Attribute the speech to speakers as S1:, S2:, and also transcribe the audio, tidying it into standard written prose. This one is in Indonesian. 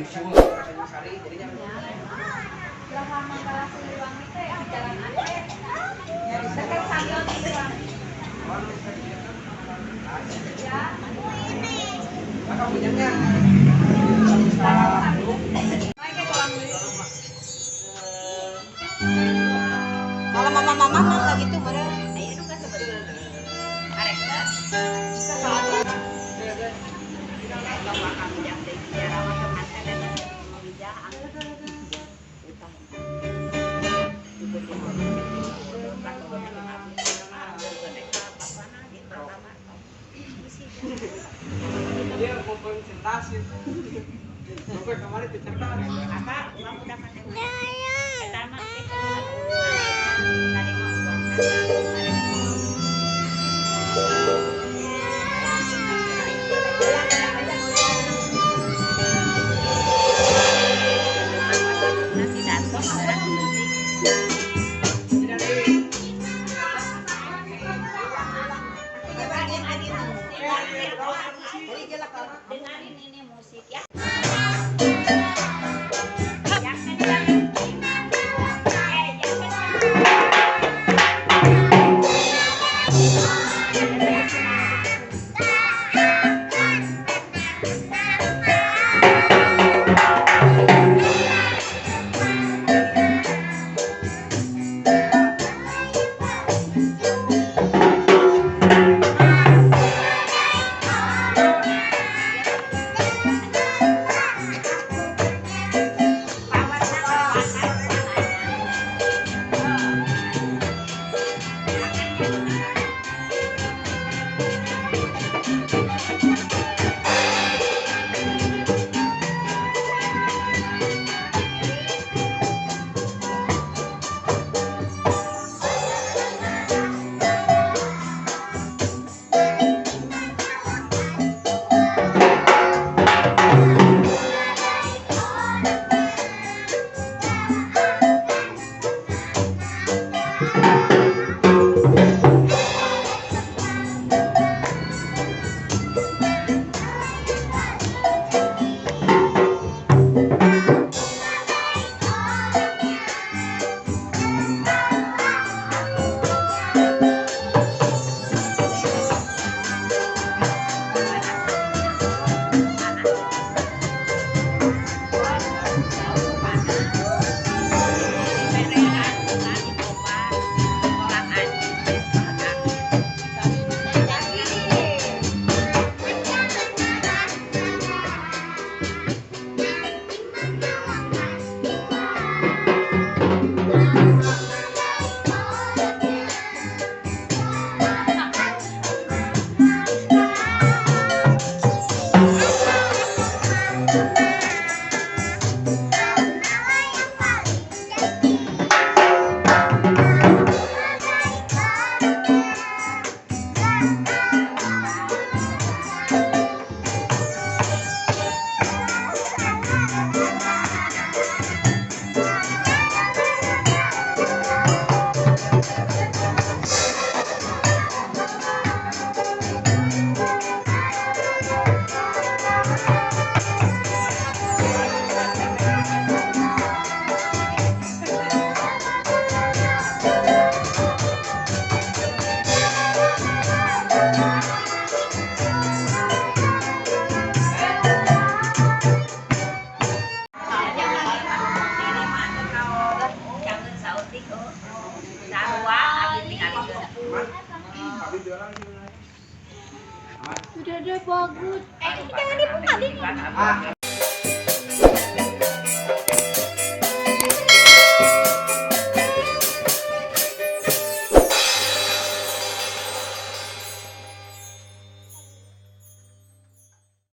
S1: Bisul Tanjung Sari jadinya
S2: Belakang Mangkala Siliwangi teh di Jalan Aceh. Ya di dekat Sanggel Siliwangi. Ya.
S1: Kakak punyanya
S3: Kalau mama-mama mah gitu bener.
S2: Itu kan sebenarnya arek dah.
S1: dia mau presentasi. Sampai kemarin diceritakan
S2: Apa? Uang udah kan. Pertama kita tadi mau nanti datang dengerin ini musik ya.
S3: Sudah ada bagus. Jangan dibuka.